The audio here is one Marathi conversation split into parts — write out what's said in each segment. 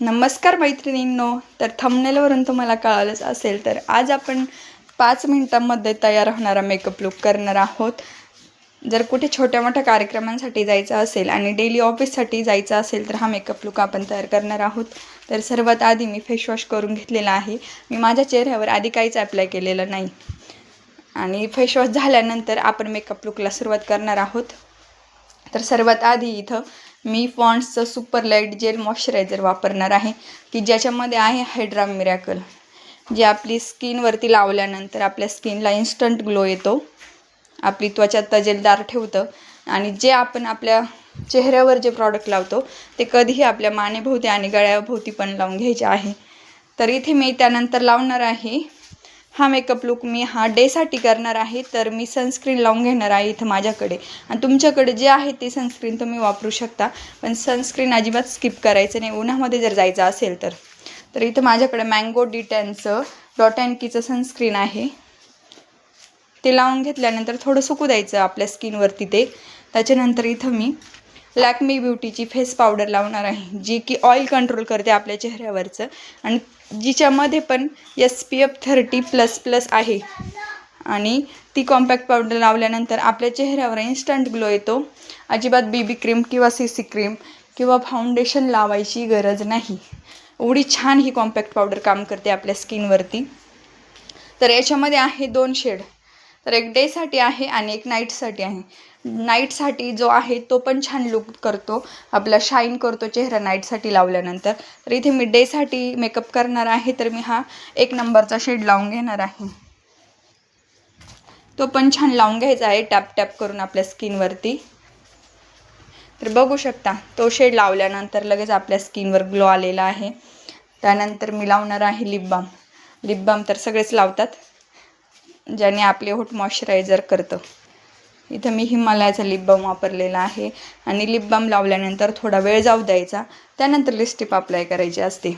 नमस्कार मैत्रिणींनो, तर थंबनेलवरून तुम्हाला कळालंच असेल तर आज आपण 5 मिनिटांमध्ये तयार होणारा मेकअप लुक करणार आहोत। जर कुठे छोट्या मोठ्या कार्यक्रमांसाठी जायचं असेल आणि डेली ऑफिससाठी जायचं असेल तर हा मेकअप लुक आपण तयार करणार आहोत। तर सर्वात आधी मी फेस वॉश करून घेतलेला आहे। मी माझ्या चेहऱ्यावर आधी काहीच अप्लाय केलेलं नाही आणि फेस वॉश झाल्यानंतर आपण मेकअप लुकला सुरुवात करणार आहोत। तर सर्वात आधी इथं मी पॉन्ड्सचं सुपर लाईट जेल मॉइश्चरायझर वापरणार आहे की ज्याच्यामध्ये आहे हायड्रा मिरॅकल, जे आपली स्किनवरती लावल्यानंतर आपल्या स्किनला इन्स्टंट ग्लो येतो, आपली त्वचा तजेलदार ठेवतं आणि जे आपण आपल्या चेहऱ्यावर जे प्रॉडक्ट लावतो ते कधीही आपल्या मानेभोवती आणि गळ्याभोवती पण लावून घ्यायचे आहे। तर इथे मी त्यानंतर लावणार आहे हा मेकअप लुक मी डेसाठी करणार आहे। तर मी सनस्क्रीन लावून घेणार आहे इथं माझ्याकडे, आणि तुमच्याकडे जे आहे ते सनस्क्रीन तुम्ही वापरू शकता, पण सनस्क्रीन अजिबात स्किप करायचं नाही उन्हामध्ये जर जायचं असेल तर। तर इथं माझ्याकडे मँगो डी10चं डॉट अँड कीचं सनस्क्रीन आहे, ते लावून घेतल्यानंतर थोडं सुकू द्यायचं आपल्या स्किनवरती ते। त्याच्यानंतर इथं मी लॅक्मे ब्युटीची फेस पावडर लावणार आहे, जी की ऑइल कंट्रोल करते आपल्या चेहऱ्यावरचं आणि जिच्यामध्ये पण SPF 30++ आहे। आणि ती कॉम्पॅक्ट पावडर लावल्यानंतर आपल्या चेहऱ्यावर इन्स्टंट ग्लो येतो। अजिबात BB क्रीम किंवा CC क्रीम किंवा फाउंडेशन लावायची गरज नाही, एवढी छान ही कॉम्पॅक्ट पावडर काम करते आपल्या स्किनवरती। तर याच्यामध्ये आहे 2 शेड, तर एक डेसाठी आहे आणि एक नाईटसाठी आहे। नाईटसाठी जो आहे तो पण छान लुक करतो, आपला शाईन करतो चेहरा नाईटसाठी लावल्यानंतर। तर इथे मी डेसाठी मेकअप करणार आहे, तर मी हा 1 नंबरचा शेड लावून घेणार आहे, तो पण छान लावून घ्यायचा आहे टॅप टॅप करून आपल्या स्किनवरती। तर बघू शकता तो शेड लावल्यानंतर लगेच आपल्या स्किनवर ग्लो आलेला आहे। त्यानंतर मी लावणार आहे लिप बाम। लिप बाम तर सगळेच लावतात, ज्याने आपले होठ मॉइश्चरायझर करतं। इथं मी हिमालयाचा लिप बाम वापरलेला आहे आणि लिप बाम लावल्यानंतर थोडा वेळ जाऊ द्यायचा, त्यानंतर लिपस्टिक अप्लाय करायची असते।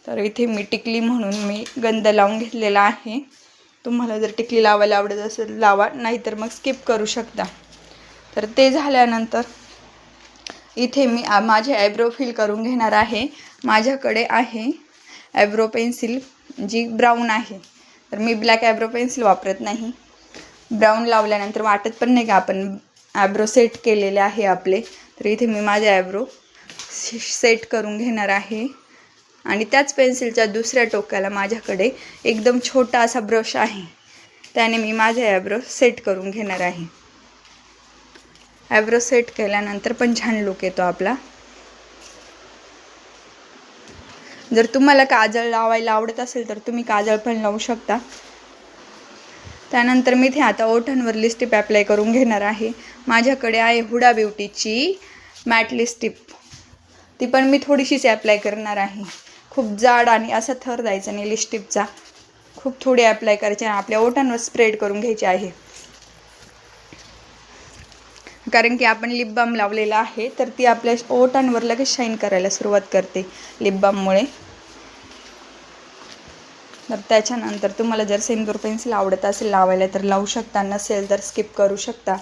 तर इथे मी टिकली म्हणून मी गंध लावून घेतलेला आहे। तुम्हाला जर टिकली लावायला आवडत असेल लावा, नाहीतर मग स्किप करू शकता। तर ते झाल्यानंतर इथे मी माझे आयब्रो फिल करून घेणार आहे। माझ्याकडे आहे आयब्रो पेन्सिल जी ब्राऊन आहे, तर मी ब्लॅक आयब्रो पेन्सिल वापरत नाही। ब्राऊन लावल्यानंतर वाटत पण नाही का आपण आयब्रो सेट केलेले आहे आपले। तर इथे मी माझे आयब्रो सेट करून घेणार आहे आणि त्याच पेन्सिलच्या दुसऱ्या टोकाला माझ्याकडे एकदम छोटा असा ब्रश आहे, त्याने मी माझे आयब्रो सेट करून घेणार आहे। आयब्रो सेट केल्यानंतर पण छान लुक येतो आपला। जर तुम्हाला काजळ लावायला आवडत असेल तर तुम्ही काजळ पण लावू शकता। त्यानंतर मी इथे आता ओठांवर लिपस्टिक अप्लाय करून घेणार आहे। माझ्याकडे आहे हुडा ब्युटीची मॅट लिपस्टिक, ती पण मी थोडीशीच अप्लाय करणार आहे, खूप जाड आणि असा थर द्यायचा नाही लिपस्टिकचा, खूप थोडी अप्लाय करायची आणि आपल्या ओठांवर स्प्रेड करून घ्यायची आहे, कारण की आपण लिप बाम लावलेला आहे तर ती आपल्या ओठांवर लगेच शाईन करायला सुरुवात करते लिप बाममुळे। तर त्याच्यानंतर तुम्हाला जर सिंदूर पेन्सिल आवडत असेल लावायला तर लावू शकता, नसेल तर स्किप करू शकता।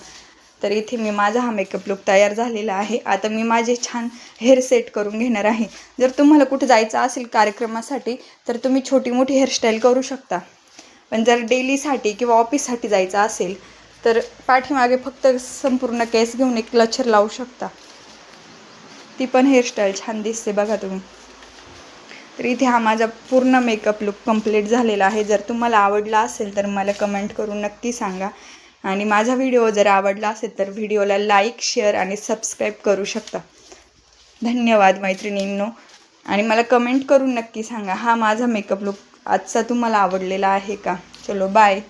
तर इथे मी माझा हा मेकअप लुक तयार झालेला आहे। आता मी माझे छान हेअर सेट करून घेणार आहे। जर तुम्हाला कुठे जायचं असेल कार्यक्रमासाठी तर तुम्ही छोटी मोठी हेअरस्टाईल करू शकता, पण जर डेलीसाठी किंवा ऑफिससाठी जायचं असेल तर पाठीमागे फक्त संपूर्ण केस घेऊन एक क्लचर लावू शकता, ती पण हेअरस्टाईल छान दिसते बघा तुम्ही। तर इथे हा माझा पूर्ण मेकअप लुक कंप्लीट झालेला आहे। जर तुम्हाला आवडला असेल तर मला कमेंट करून नक्की सांगा, आणि माझा व्हिडिओ जर आवडला असेल तर व्हिडिओला लाईक, शेअर आणि सबस्क्राईब करू शकता। धन्यवाद मैत्रिणींनो, आणि मला कमेंट करून नक्की सांगा हा माझा मेकअप लुक आजचा तुम्हाला आवडलेला आहे का। चलो बाय।